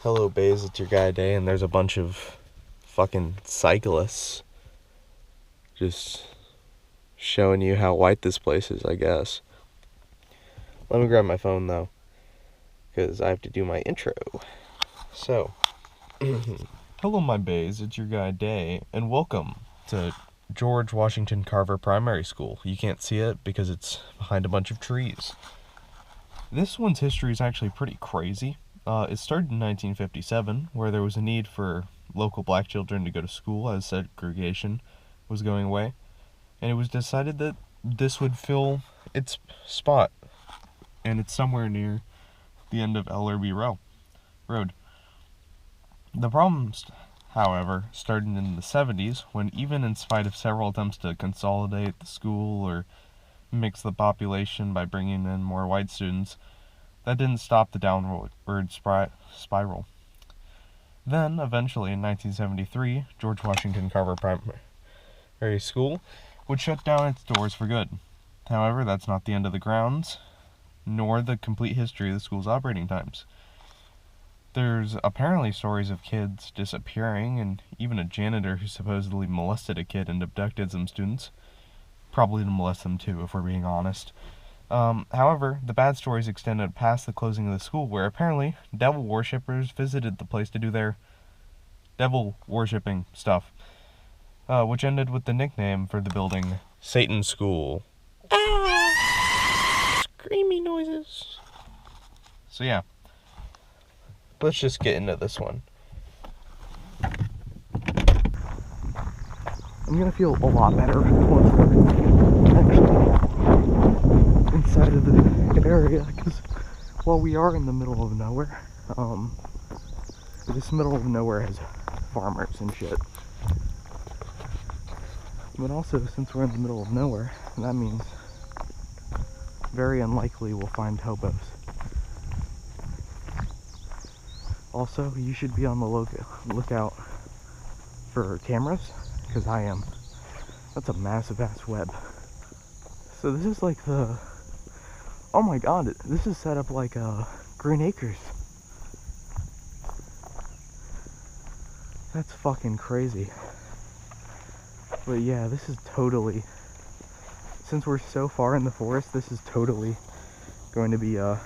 Hello, Bays, it's your guy Day, and there's a bunch of fucking cyclists just showing you how white this place is, I guess. Let me grab my phone, though, because I have to do my intro. So, hello, my Bays, it's your guy Day, and welcome to George Washington Carver Primary School. You can't see it because it's behind a bunch of trees. This one's history is actually pretty crazy. It started in 1957, where there was a need for local black children to go to school as segregation was going away, and it was decided that this would fill its spot, and it's somewhere near the end of Ellerby Road. The problems, however, started in the 70s, when even in spite of several attempts to consolidate the school or mix the population by bringing in more white students, that didn't stop the downward spiral. Then, eventually in 1973, George Washington Carver Primary School would shut down its doors for good. However, that's not the end of the grounds, nor the complete history of the school's operating times. There's apparently stories of kids disappearing, and even a janitor who supposedly molested a kid and abducted some students. Probably to molest them too, if we're being honest. However, the bad stories extended past the closing of the school, where apparently devil worshippers visited the place to do their devil worshipping stuff, which ended with the nickname for the building, Satan School. Ah! Screamy noises. So yeah, let's just get into this one. I'm gonna feel a lot better once we're actually inside of the area, because while we are in the middle of nowhere, this middle of nowhere has farmers and shit. But also, since we're in the middle of nowhere, that means very unlikely we'll find hobos. Also, you should be on the lookout for cameras, because I am. That's a massive ass web. So this is like the... Oh my god, this is set up like Green Acres. That's fucking crazy. But yeah, this is totally... Since we're so far in the forest, this is totally going to be an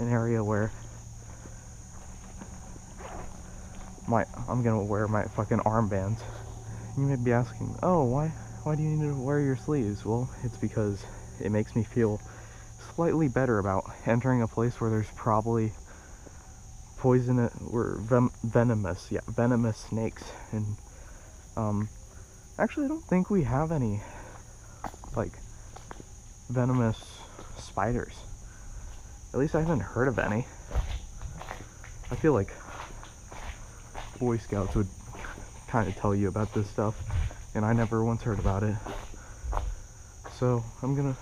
area where I'm gonna wear my fucking armbands. You may be asking, oh, why do you need to wear your sleeves? Well, it's because it makes me feel slightly better about entering a place where there's probably poisonous or venomous snakes. And actually, I don't think we have any like venomous spiders. At least I haven't heard of any. I feel like Boy Scouts would kind of tell you about this stuff, and I never once heard about it. So I'm gonna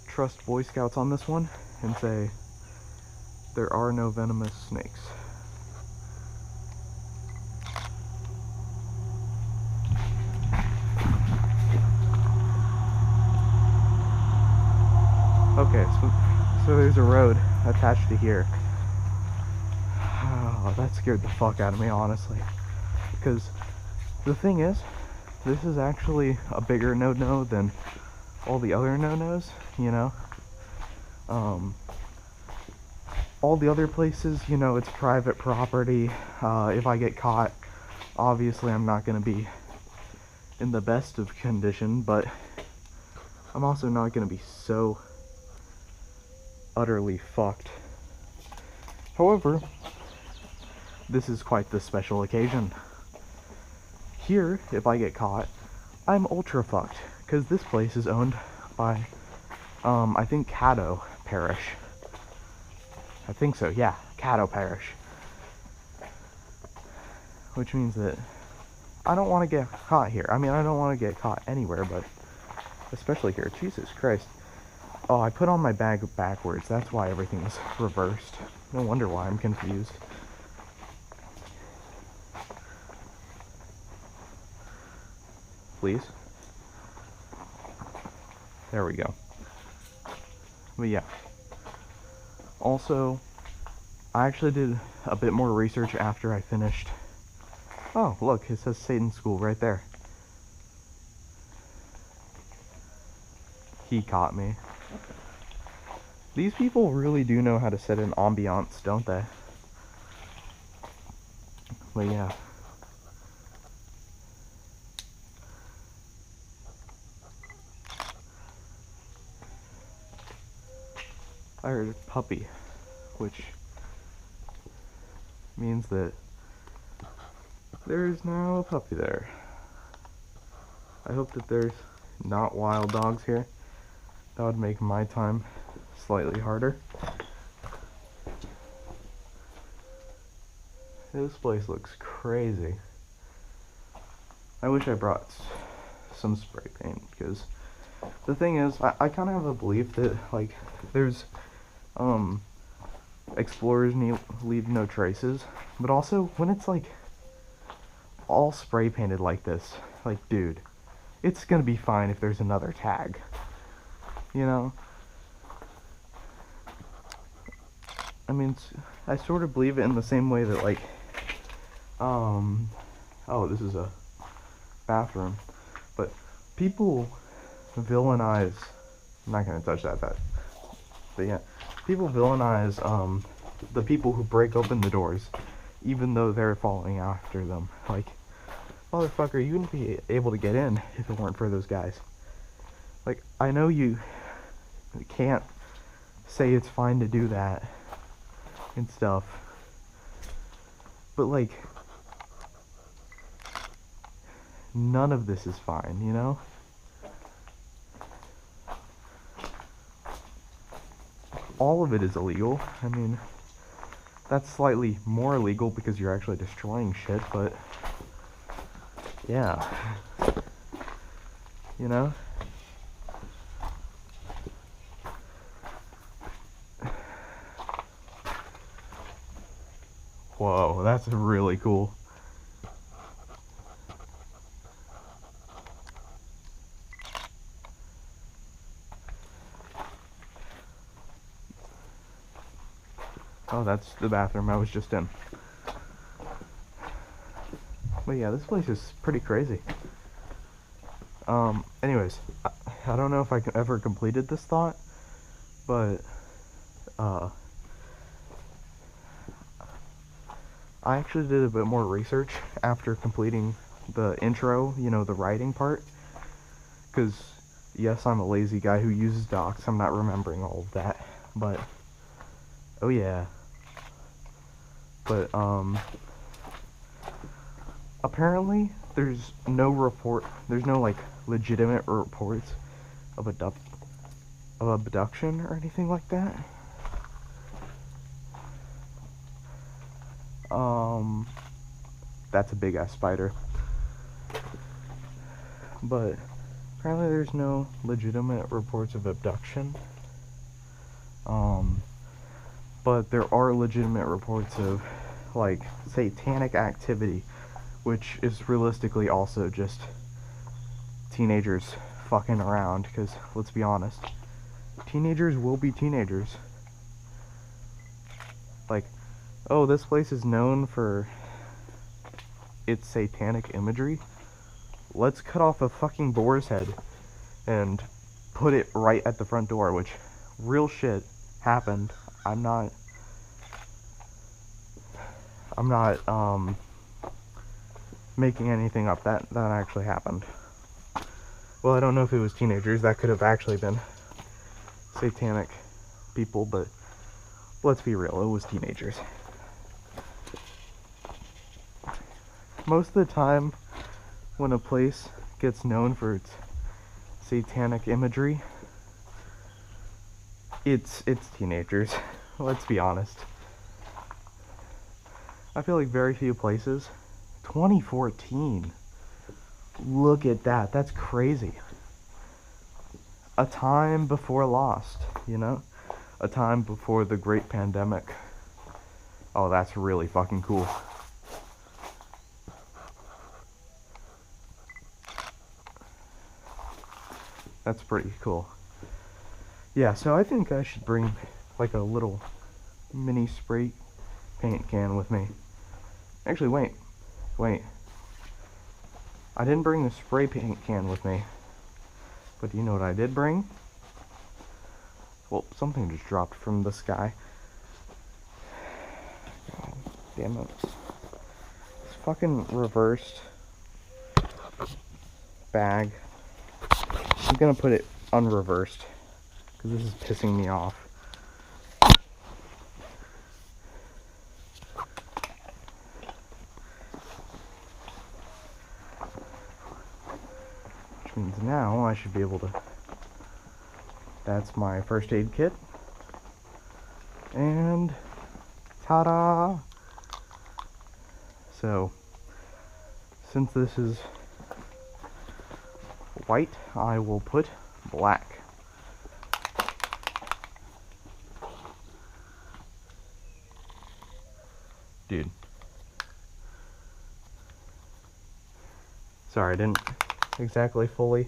trust Boy Scouts on this one and say there are no venomous snakes. Okay, so there's a road attached to here. Oh, that scared the fuck out of me, honestly. Because the thing is, this is actually a bigger no-no than all the other no-nos, you know? All the other places, you know, it's private property. If I get caught, obviously I'm not going to be in the best of condition, but I'm also not going to be so utterly fucked. However, this is quite the special occasion. Here, if I get caught, I'm ultra fucked, because this place is owned by, I think Caddo Parish. I think so, yeah, Caddo Parish. Which means that I don't want to get caught here. I mean, I don't want to get caught anywhere, but especially here. Jesus Christ. Oh, I put on my bag backwards. That's why everything's reversed. No wonder why I'm confused. Please. There we go. But yeah, Also, I actually did a bit more research after I finished. Oh, look, it says Satan School right there. He caught me. These people really do know how to set an ambiance, don't they? But yeah. I heard a puppy, which means that there's now a puppy there. I hope that there's not wild dogs here. That would make my time slightly harder. This place looks crazy. I wish I brought some spray paint, because the thing is, I kind of have a belief that, like, there's, explorers leave no traces, but also, when it's, like, all spray painted like this, like, dude, it's gonna be fine if there's another tag, you know? I mean, I sort of believe it in the same way that, like, oh, this is a bathroom, but people villainize, I'm not gonna touch that, but yeah, people villainize, the people who break open the doors, even though they're following after them. Like, motherfucker, you wouldn't be able to get in if it weren't for those guys. Like, I know you can't say it's fine to do that and stuff, but, like, none of this is fine, you know? All of it is illegal. I mean, that's slightly more illegal because you're actually destroying shit, but yeah, you know? Whoa, that's really cool. Oh, that's the bathroom I was just in. But yeah, this place is pretty crazy. Anyways, I don't know if I ever completed this thought, but, I actually did a bit more research after completing the intro, you know, the writing part, because, yes, I'm a lazy guy who uses docs, I'm not remembering all of that, but, oh yeah, but, apparently, there's no, like, legitimate reports of abduction or anything like that. That's a big ass spider. But apparently there's no legitimate reports of abduction. But there are legitimate reports of, like, satanic activity, which is realistically also just teenagers fucking around, because, let's be honest, teenagers will be teenagers. Like, oh, this place is known for its satanic imagery. Let's cut off a fucking boar's head and put it right at the front door, which, real shit, happened. I'm not, making anything up. That actually happened. Well, I don't know if it was teenagers. That could have actually been satanic people, but let's be real, it was teenagers. Most of the time, when a place gets known for its satanic imagery, it's teenagers. Let's be honest. I feel like very few places. 2014. Look at that. That's crazy. A time before Lost, you know? A time before the Great Pandemic. Oh, that's really fucking cool. That's pretty cool. Yeah, so I think I should bring, like, a little mini spray paint can with me. Actually, wait. I didn't bring the spray paint can with me. But you know what I did bring? Well, something just dropped from the sky. God damn it. This fucking reversed bag. I'm gonna put it unreversed because this is pissing me off. Which means now I should be able to... That's my first aid kit. And... ta-da! So, since this is white, I will put black. Dude. Sorry, I didn't exactly fully...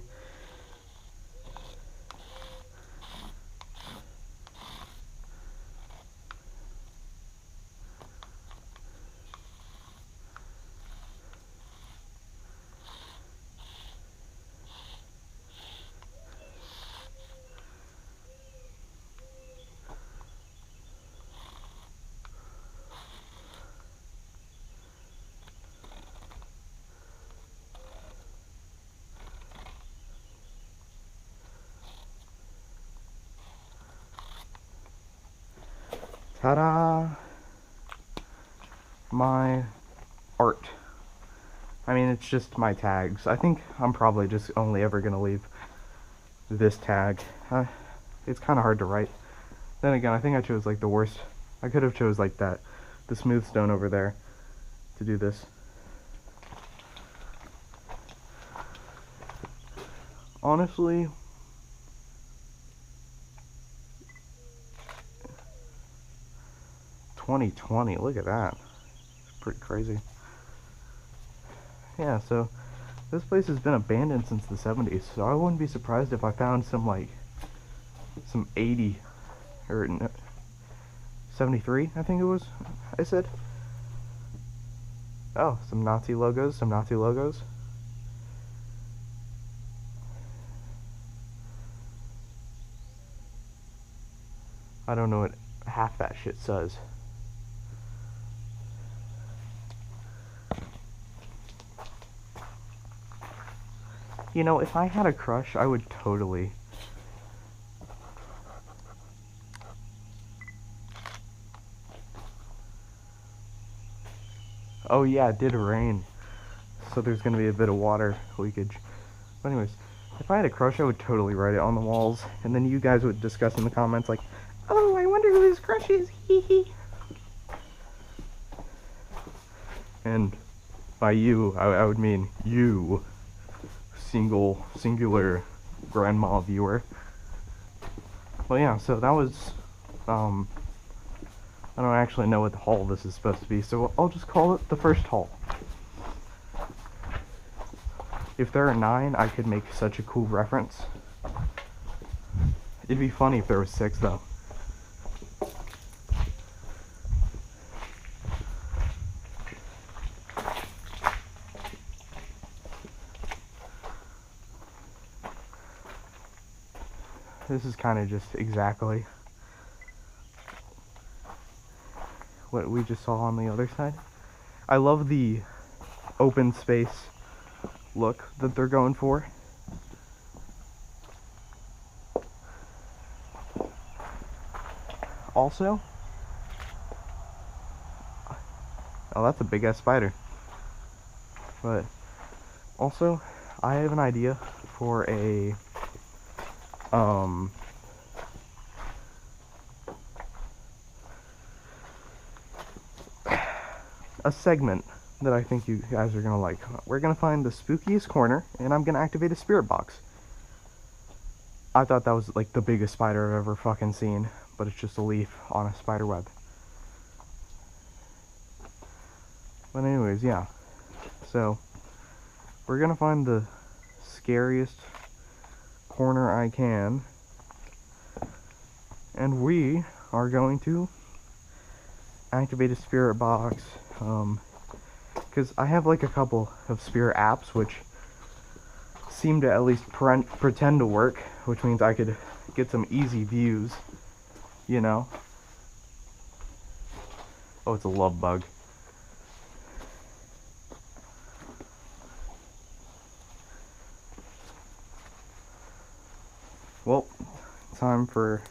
Ta-da! My art. I mean, it's just my tags. I think I'm probably just only ever gonna leave this tag. It's kind of hard to write. Then again, I think I chose like the worst. I could have chose like that, the smooth stone over there, to do this. Honestly, $20.20, look at that. It's pretty crazy. Yeah, so this place has been abandoned since the 70s, so I wouldn't be surprised if I found some 80 or 73, I think it was, I said. Oh, some Nazi logos. I don't know what half that shit says. You know, if I had a crush, I would totally... Oh yeah, it did rain, so there's gonna be a bit of water leakage. But anyways, if I had a crush, I would totally write it on the walls, and then you guys would discuss in the comments like, oh, I wonder who his crush is, hee hee. And by you, I would mean you, singular grandma viewer. Well, yeah, so that was, I don't actually know what hall this is supposed to be, so I'll just call it the first hall. If there are 9, I could make such a cool reference. It'd be funny if there was 6, though. This is kind of just exactly what we just saw on the other side. I love the open space look that they're going for. Also, oh, that's a big ass spider. But also, I have an idea for a segment that I think you guys are gonna like. We're gonna find the spookiest corner, and I'm gonna activate a spirit box. I thought that was like the biggest spider I've ever fucking seen, but it's just a leaf on a spider web. But anyways, yeah. So, we're gonna find the scariest corner I can, and we are going to activate a spirit box, because I have like a couple of spirit apps which seem to at least pretend to work, which means I could get some easy views, you know. Oh, it's a love bug. Well, time for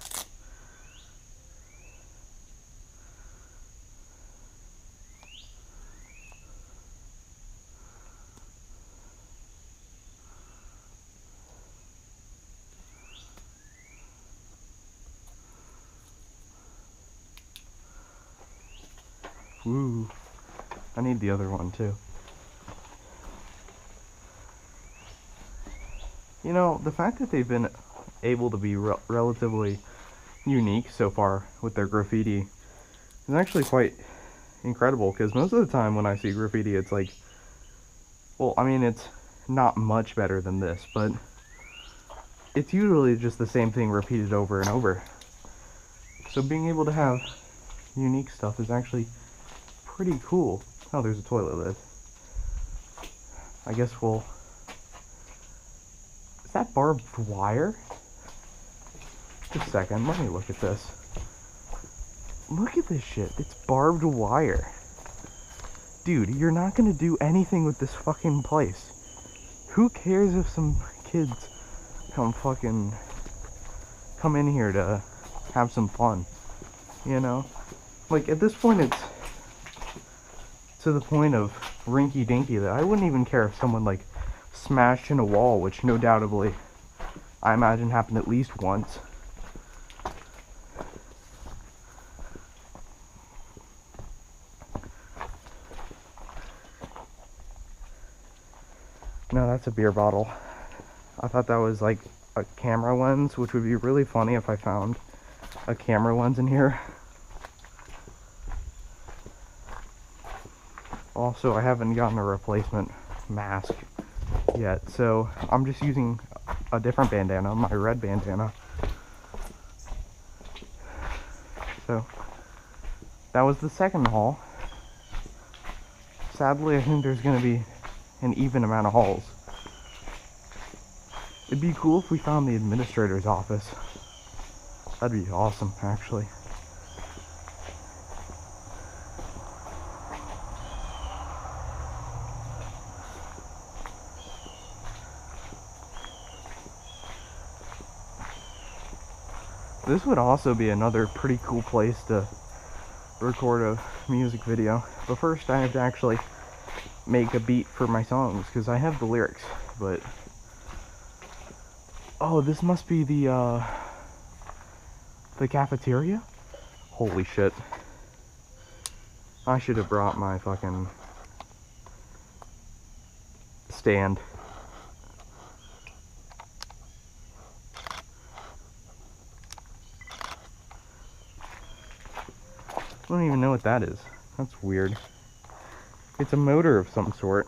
woo. I need the other one too. You know, the fact that they've been able to be relatively unique so far with their graffiti is actually quite incredible, because most of the time when I see graffiti it's like, well, I mean, it's not much better than this, but it's usually just the same thing repeated over and over. So being able to have unique stuff is actually pretty cool. Oh, there's a toilet lid. I guess we'll... Is that barbed wire? Just a second, let me look at this. Look at this shit, it's barbed wire. Dude, you're not gonna do anything with this fucking place. Who cares if some kids come in here to have some fun, you know? Like, at this point it's to the point of rinky dinky that I wouldn't even care if someone like smashed in a wall, which no doubtably I imagine happened at least once. No, that's a beer bottle. I thought that was like a camera lens, which would be really funny if I found a camera lens in here. Also, I haven't gotten a replacement mask yet, so I'm just using a different bandana, my red bandana. So, that was the second haul. Sadly, I think there's going to be an even amount of hauls. It'd be cool if we found the administrator's office. That'd be awesome, actually. This would also be another pretty cool place to record a music video. But first I have to actually make a beat for my songs, because I have the lyrics, but... Oh, this must be the cafeteria? Holy shit. I should have brought my fucking stand. I don't even know what that is. That's weird. It's a motor of some sort.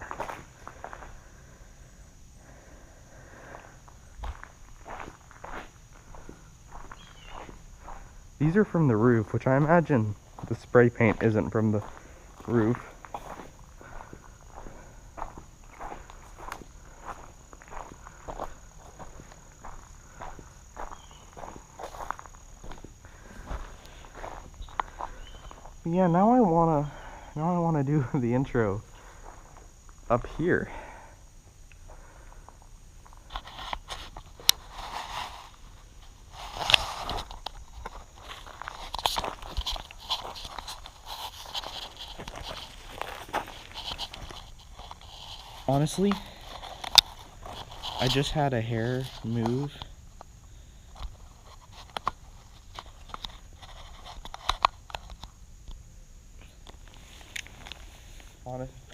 These are from the roof, which I imagine the spray paint isn't from the roof. But yeah, now I wanna do the intro up here. Honestly, I just had a hair move.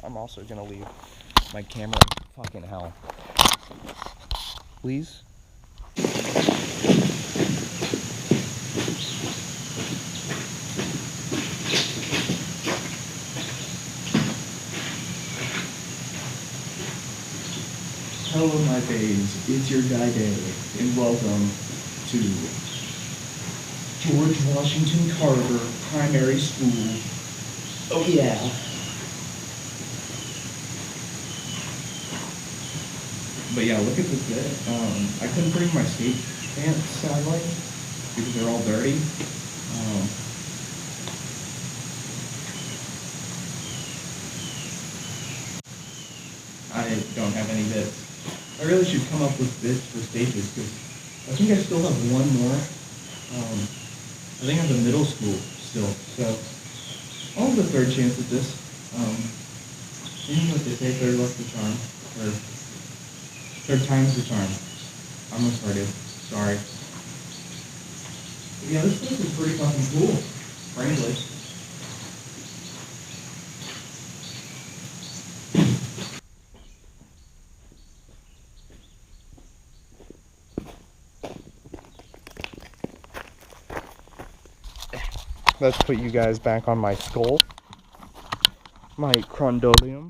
I'm also gonna leave my camera in fucking hell. Please? Hello my babes, it's your guy Day, and welcome to George Washington Carver Primary School Oh yeah. But yeah, look at this bit. I couldn't bring my skate pants, sadly, because they're all dirty. I don't have any bits. I really should come up with bits for stages, because I think I still have one more. I think I'm in middle school still, so I'll have a third chance at this. You know what they say, third luck's the charm, or third time's the charm. I'm retarded, sorry. But yeah, this place is pretty fucking cool, frankly. Let's put you guys back on my skull. My crondolium.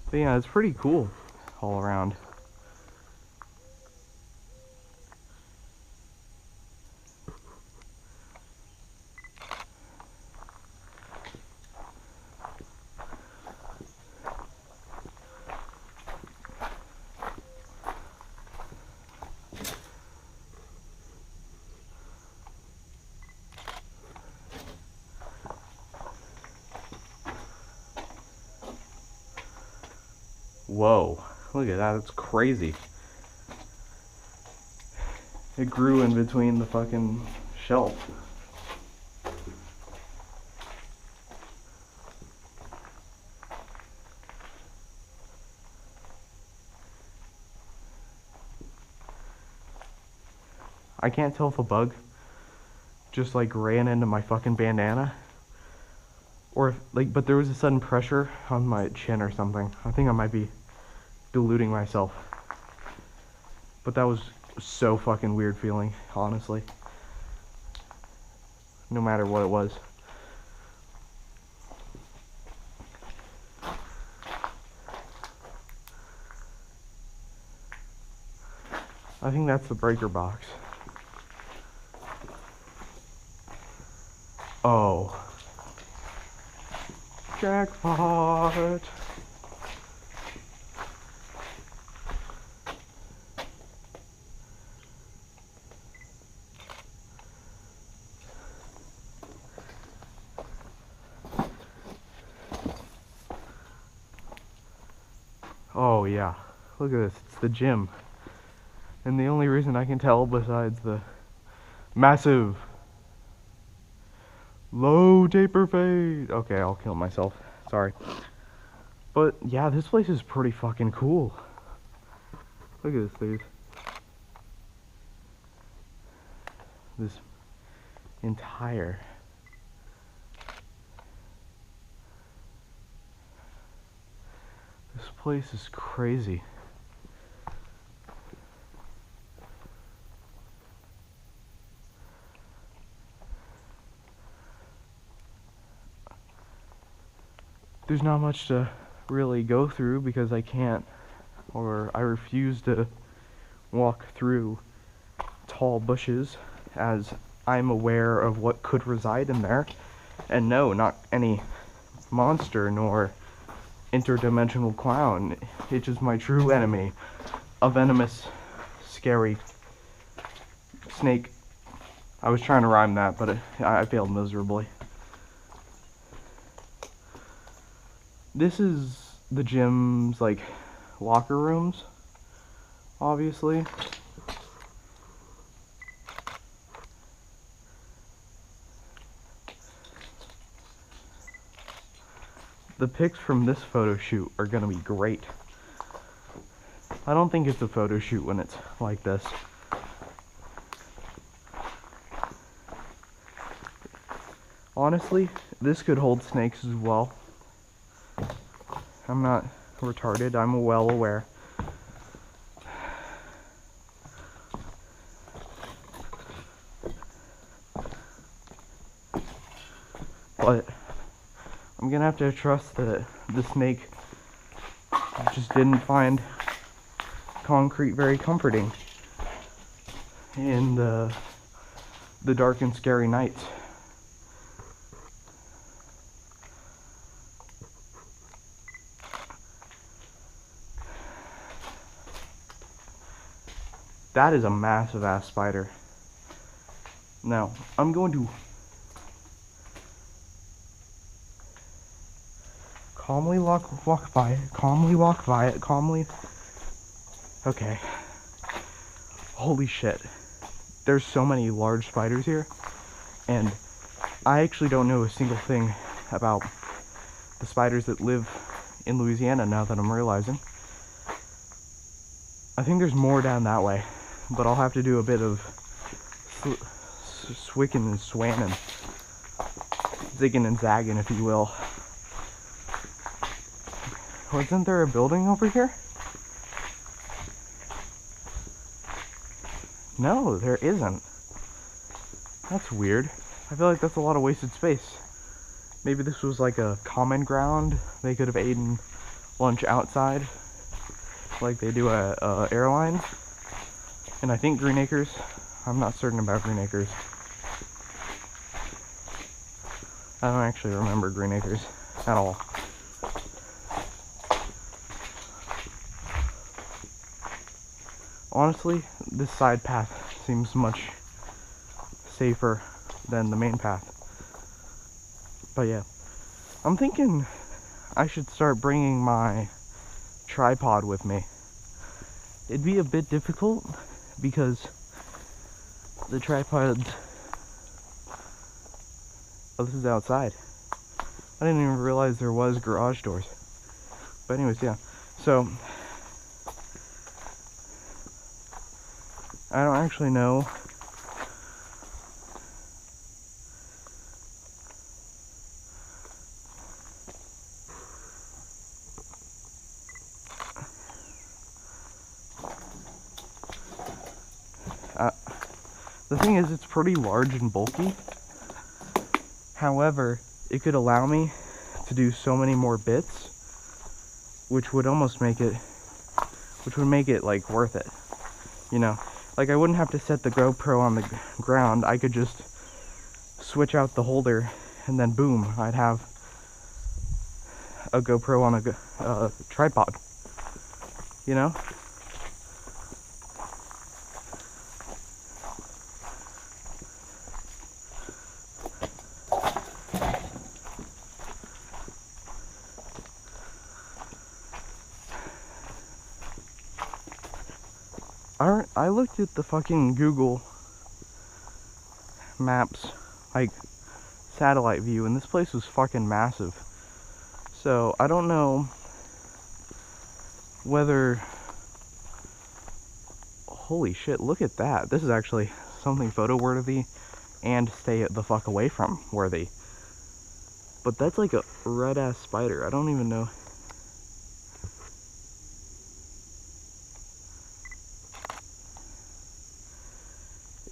But yeah, it's pretty cool all around. Whoa, look at that, it's crazy. It grew in between the fucking shelf. I can't tell if a bug just like ran into my fucking bandana, or if, like, but there was a sudden pressure on my chin or something. I think I might be deluding myself. But that was so fucking weird feeling, honestly. No matter what it was. I think that's the breaker box. Oh. Jackpot! Oh yeah, look at this, it's the gym. And the only reason I can tell besides the massive low taper fade. Okay, I'll kill myself, sorry. But yeah, this place is pretty fucking cool. Look at this, dude. This entire this place is crazy. There's not much to really go through because I can't, or I refuse to walk through tall bushes, as I'm aware of what could reside in there. And no, not any monster nor interdimensional clown. It's just my true enemy, a venomous, scary snake. I was trying to rhyme that, but I failed miserably. This is the gym's, like, locker rooms, obviously. The pics from this photo shoot are gonna be great. I don't think it's a photo shoot when it's like this. Honestly, this could hold snakes as well. I'm not retarded, I'm well aware. But I'm gonna have to trust that the snake just didn't find concrete very comforting in the dark and scary nights. That is a massive ass spider. Now, I'm going to calmly walk by it, calmly walk by it, calmly. Okay. Holy shit. There's so many large spiders here, and I actually don't know a single thing about the spiders that live in Louisiana now that I'm realizing. I think there's more down that way, but I'll have to do a bit of swicking and swanning, zigging and zagging, if you will. Wasn't there a building over here? No, there isn't. That's weird. I feel like that's a lot of wasted space. Maybe this was like a common ground. They could have eaten lunch outside, like they do at airlines. And I think Green Acres. I'm not certain about Green Acres. I don't actually remember Green Acres at all. Honestly, this side path seems much safer than the main path. But yeah, I'm thinking I should start bringing my tripod with me. It'd be a bit difficult because the tripods... Oh, this is outside. I didn't even realize there was garage doors. But anyways, yeah. So, I don't actually know the thing is, it's pretty large and bulky. However, it could allow me to do so many more bits, which would almost make it, like worth it, you know? Like, I wouldn't have to set the GoPro on the ground. I could just switch out the holder, and then boom, I'd have a GoPro on a tripod, you know? I looked at the fucking Google Maps, like, satellite view, and this place was fucking massive. So, I don't know whether... Holy shit, look at that. This is actually something photo-worthy and stay the fuck away from worthy. But that's like a red-ass spider. I don't even know...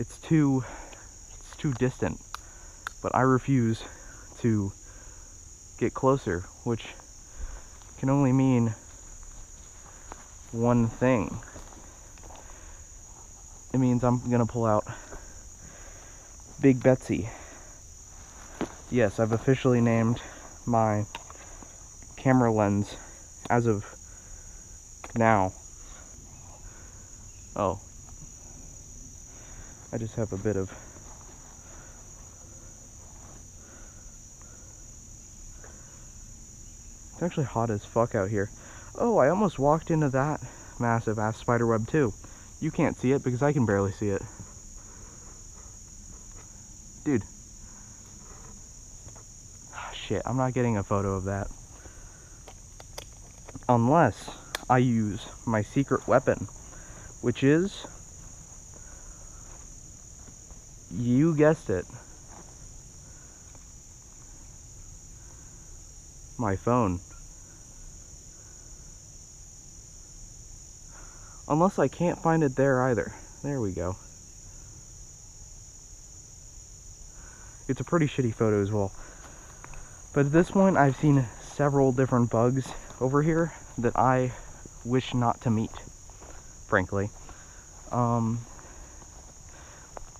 It's too distant, but I refuse to get closer, which can only mean one thing. It means I'm gonna pull out Big Betsy. Yes, I've officially named my camera lens as of now. Oh. I just have a bit of... It's actually hot as fuck out here. Oh, I almost walked into that massive ass spider web too. You can't see it because I can barely see it. Dude. Shit, I'm not getting a photo of that. Unless I use my secret weapon, which is... You guessed it. My phone. Unless I can't find it there either. There we go. It's a pretty shitty photo as well. But at this point, I've seen several different bugs over here that I wish not to meet, frankly.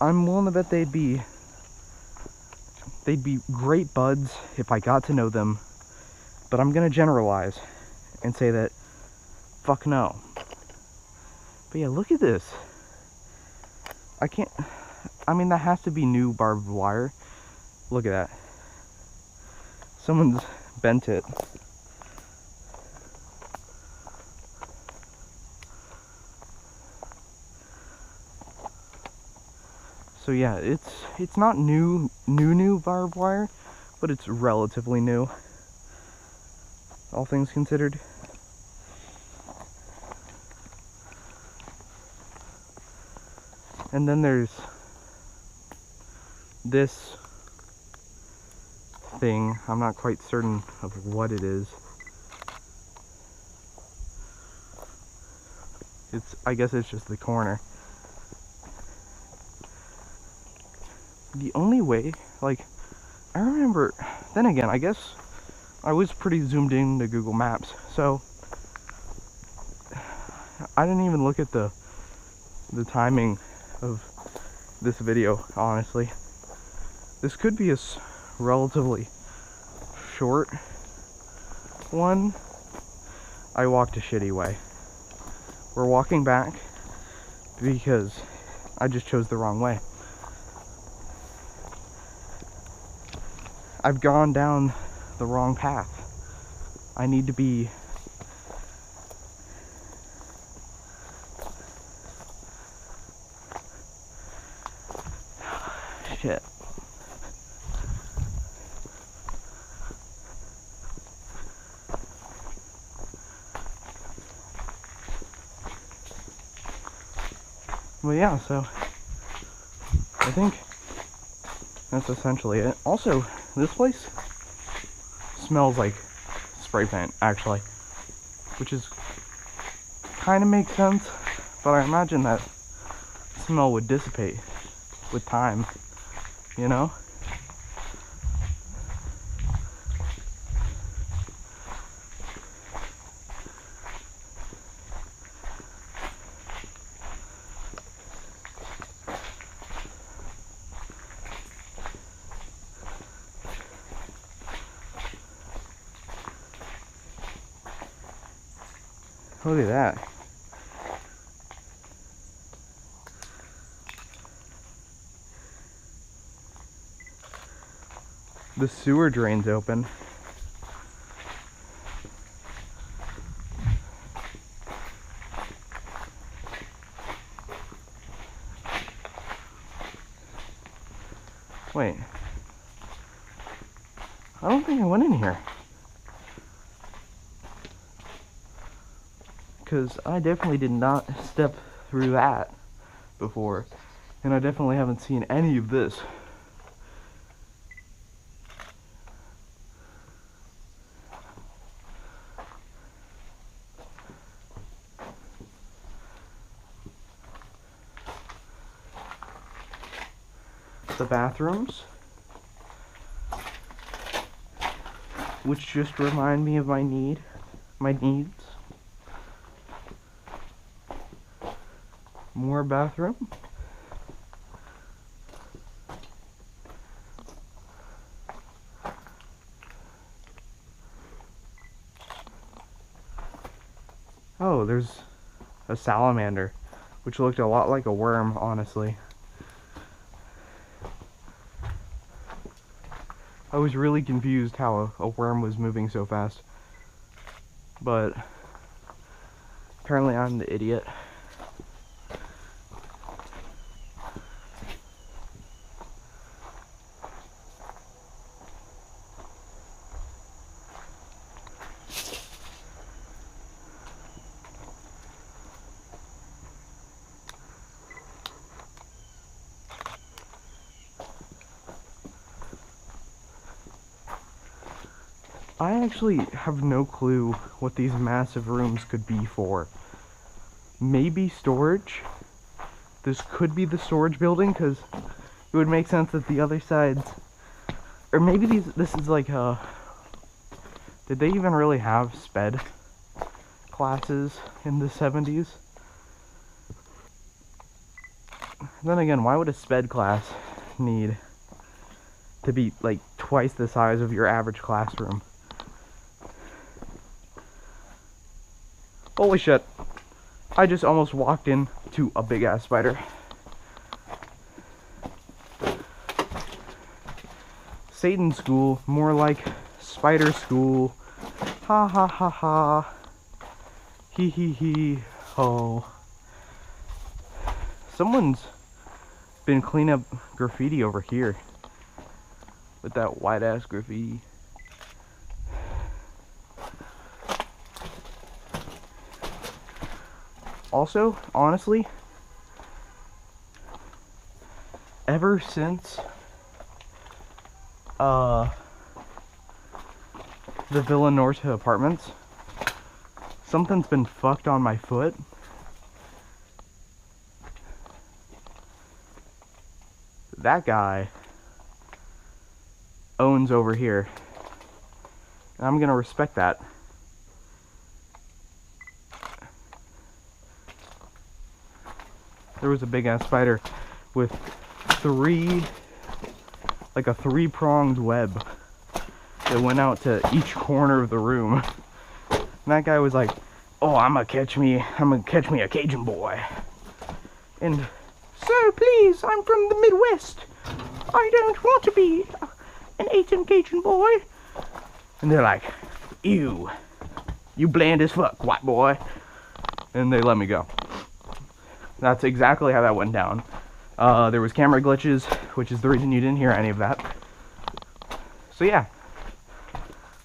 I'm willing to bet they'd be great buds if I got to know them, but I'm gonna generalize and say that fuck no. But yeah, look at this. I can't, I mean, that has to be new barbed wire. Look at that. Someone's bent it. So yeah, it's not new barbed wire, but it's relatively new, all things considered. And then there's this thing. I'm not quite certain of what it is. I guess it's just the corner. The only way, like, I remember, then again, I guess I was pretty zoomed in to Google Maps, so I didn't even look at the timing of this video, honestly. This could be a relatively short one. I walked a shitty way. We're walking back because I just chose the wrong way. I've gone down the wrong path. I need to be shit. Well, yeah, so I think that's essentially it. Also, this place smells like spray paint, actually, which is kind of makes sense, but I imagine that smell would dissipate with time, you know? Look at that. The sewer drain's open. Wait. I don't think I went in here. Because I definitely did not step through that before. And I definitely haven't seen any of this. The bathrooms, which just remind me of my needs. More bathroom. Oh, there's a salamander, which looked a lot like a worm, honestly. I was really confused how a worm was moving so fast, but apparently I'm the idiot. I actually have no clue what these massive rooms could be for. Maybe storage? This could be the storage building, because it would make sense that the other sides... Or maybe this is like a... Did they even really have sped classes in the 70s? Then again, why would a sped class need to be like twice the size of your average classroom? Holy shit. I just almost walked into a big ass spider. Satan school, more like spider school. Ha ha ha ha. Hee hee hee ho. Someone's been cleaning up graffiti over here with that white ass graffiti. Also, honestly, ever since the Villa Norte apartments, something's been fucked on my foot. That guy owns over here, and I'm gonna respect that. There was a big ass spider with like a three-pronged web that went out to each corner of the room. And that guy was like, "Oh, I'm gonna catch me a Cajun boy." And, "Sir, please, I'm from the Midwest. I don't want to be an Asian Cajun boy." And they're like, "Ew, you bland as fuck, white boy." And they let me go. That's exactly how that went down. There was camera glitches, which is the reason you didn't hear any of that. So yeah.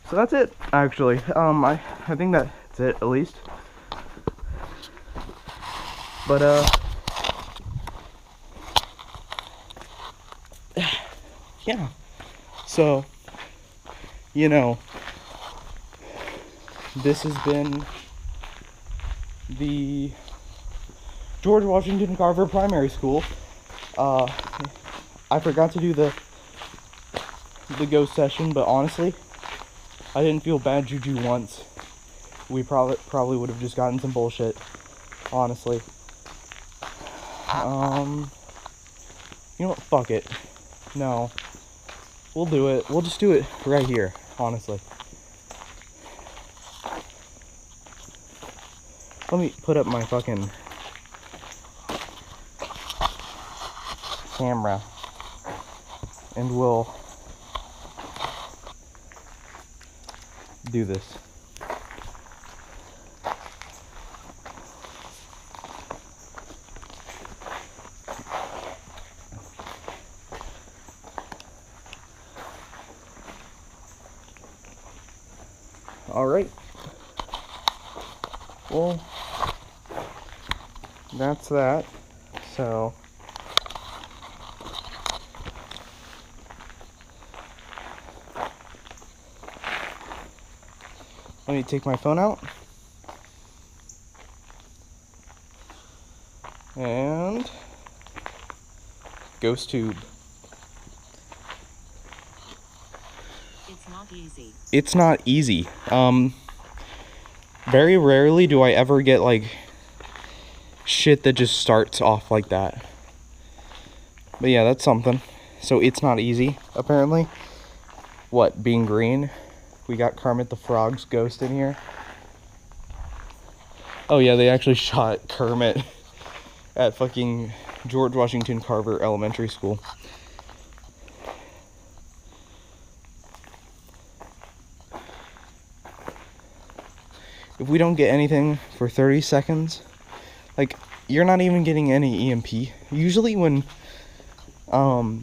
So that's it, actually. I think that's it, at least. But, yeah. So, you know, this has been the George Washington Carver Primary School. I forgot to do the ghost session, but honestly, I didn't feel bad juju once. We probably would have just gotten some bullshit, honestly. You know what? Fuck it. No. We'll do it. We'll just do it right here, honestly. Let me put up my fucking camera, and we'll do this. All right. Well, that's that. So, let me take my phone out. And ghost tube. It's not easy. It's not easy. Very rarely do I ever get like shit that just starts off like that. But yeah, that's something. So it's not easy, apparently. What, being green? We got Kermit the Frog's ghost in here. Oh yeah, they actually shot Kermit at fucking George Washington Carver Elementary School. If we don't get anything for 30 seconds, like, you're not even getting any EMP. Usually when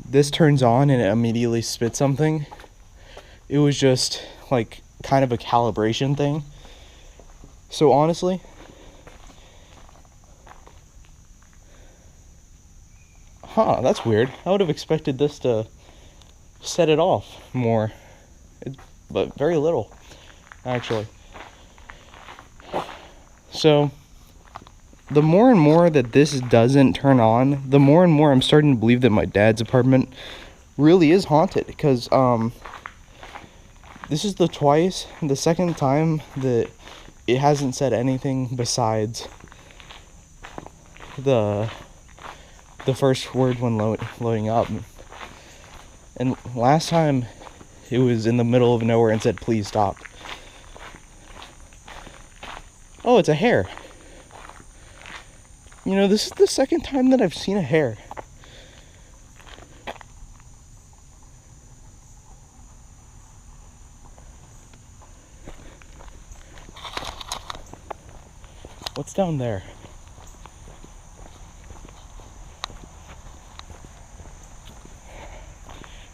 this turns on and it immediately spits something, it was just like kind of a calibration thing. So honestly, that's weird. I would have expected this to set it off more, but very little, actually. So, the more and more that this doesn't turn on, the more and more I'm starting to believe that my dad's apartment really is haunted. Because, this is the second time that it hasn't said anything besides the first word when loading up. And last time, it was in the middle of nowhere and said, "Please stop." Oh, it's a hare. You know, this is the second time that I've seen a hare. It's down there.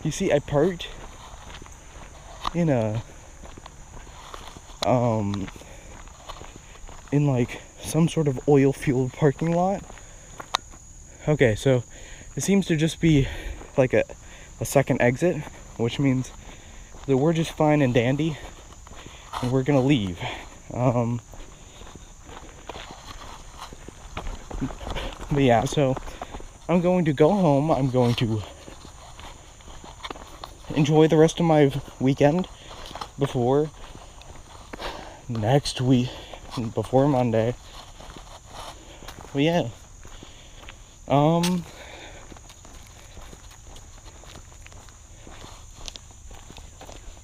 You see, I parked in a, in like some sort of oil fueled parking lot. Okay, so it seems to just be like a second exit, which means that we're just fine and dandy and we're gonna leave. But yeah, so I'm going to go home. I'm going to enjoy the rest of my weekend before next week, before Monday. But yeah,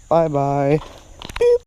bye bye.